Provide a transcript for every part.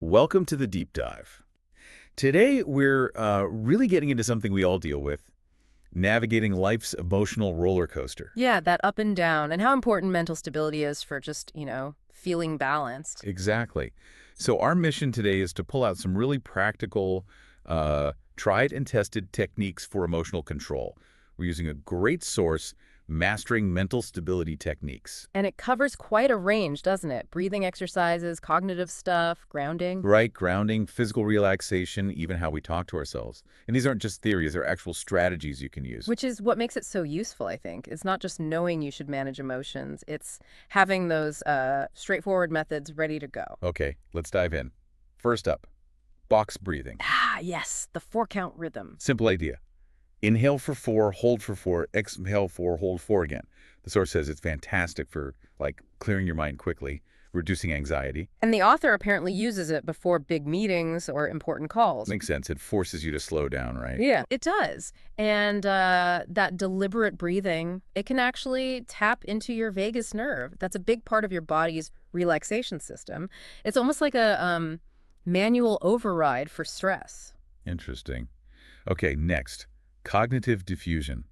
Welcome to the deep dive. Today, we're really getting into something we all deal with, navigating life's emotional roller coaster. Yeah, that up and down, and how important mental stability is for just, feeling balanced. Exactly. So our mission today is to pull out some really practical, tried and tested techniques for emotional control. We're using a great source, Mastering Mental Stability Techniques. And it covers quite a range, doesn't it? Breathing exercises, cognitive stuff, grounding. Right, grounding, physical relaxation, even how we talk to ourselves. And these aren't just theories, they're actual strategies you can use. Which is what makes it so useful, I think. It's not just knowing you should manage emotions, it's having those straightforward methods ready to go. Okay, let's dive in. First up, box breathing. Ah, yes, the 4-count rhythm. Simple idea. Inhale for 4, hold for 4, exhale 4, hold 4 again. The source says it's fantastic for, clearing your mind quickly, reducing anxiety. And the author apparently uses it before big meetings or important calls. Makes sense. It forces you to slow down, right? Yeah, it does. And that deliberate breathing, it can actually tap into your vagus nerve. That's a big part of your body's relaxation system. It's almost like a manual override for stress. Interesting. Okay, next. Cognitive diffusion.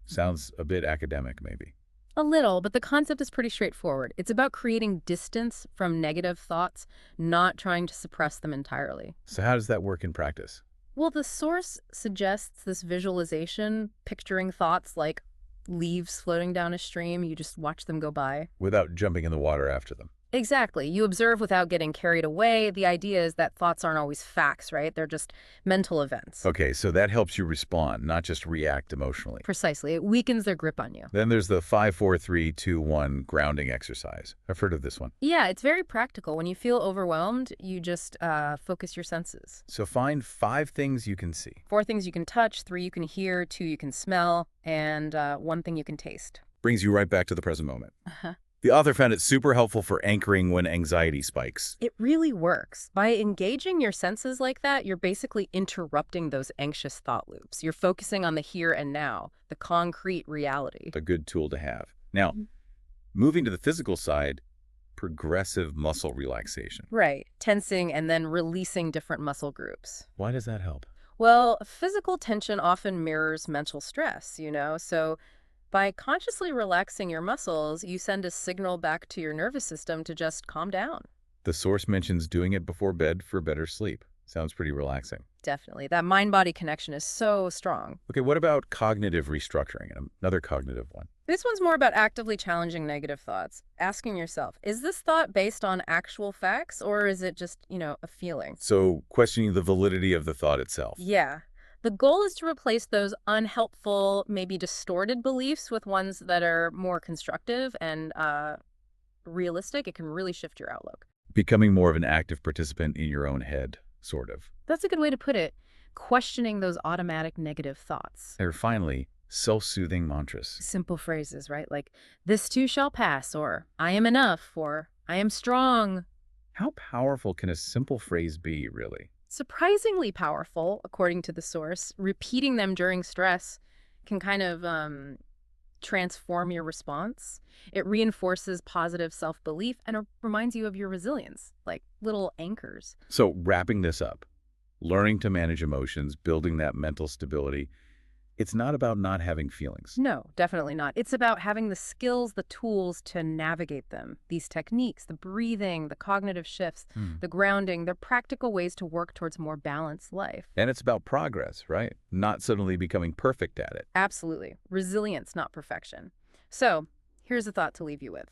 Sounds a bit academic, maybe. A little, but the concept is pretty straightforward. It's about creating distance from negative thoughts, not trying to suppress them entirely. So how does that work in practice? Well, the source suggests this visualization, picturing thoughts like leaves floating down a stream. You just watch them go by. Without jumping in the water after them. Exactly. You observe without getting carried away. The idea is that thoughts aren't always facts, right? They're just mental events. Okay, so that helps you respond, not just react emotionally. Precisely. It weakens their grip on you. Then there's the 5-4-3-2-1 grounding exercise. I've heard of this one. Yeah, it's very practical. When you feel overwhelmed, you just focus your senses. So find 5 things you can see. 4 things you can touch, 3 you can hear, 2 you can smell, and 1 thing you can taste. Brings you right back to the present moment. Uh-huh. The author found it super helpful for anchoring when anxiety spikes. It really works. By engaging your senses like that, you're basically interrupting those anxious thought loops. You're focusing on the here and now, the concrete reality. A good tool to have. Now, moving to the physical side, progressive muscle relaxation. Right. Tensing and then releasing different muscle groups. Why does that help? Well, physical tension often mirrors mental stress, so by consciously relaxing your muscles, you send a signal back to your nervous system to just calm down. The source mentions doing it before bed for better sleep. Sounds pretty relaxing. Definitely. That mind-body connection is so strong. Okay, what about cognitive restructuring? Another cognitive one. This one's more about actively challenging negative thoughts, asking yourself, is this thought based on actual facts or is it just, a feeling? So questioning the validity of the thought itself. Yeah. The goal is to replace those unhelpful, maybe distorted beliefs with ones that are more constructive and realistic. It can really shift your outlook. Becoming more of an active participant in your own head, sort of. That's a good way to put it. Questioning those automatic negative thoughts. And finally, self-soothing mantras. Simple phrases, right? Like, this too shall pass, or I am enough, or I am strong. How powerful can a simple phrase be, really? Surprisingly powerful, according to the source. Repeating them during stress can kind of transform your response. It reinforces positive self-belief and it reminds you of your resilience, like little anchors. So wrapping this up, learning to manage emotions, building that mental stability, it's not about not having feelings. No, definitely not. It's about having the skills, the tools to navigate them. These techniques, the breathing, the cognitive shifts, the grounding, they're practical ways to work towards a more balanced life. And it's about progress, right? Not suddenly becoming perfect at it. Absolutely. Resilience, not perfection. So, here's a thought to leave you with.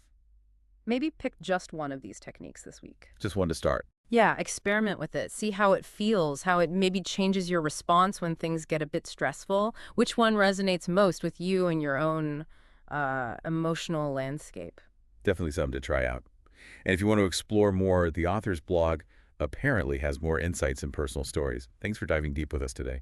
Maybe pick just one of these techniques this week. Just one to start. Yeah, experiment with it. See how it feels, how it maybe changes your response when things get a bit stressful. Which one resonates most with you and your own emotional landscape? Definitely something to try out. And if you want to explore more, the author's blog apparently has more insights and personal stories. Thanks for diving deep with us today.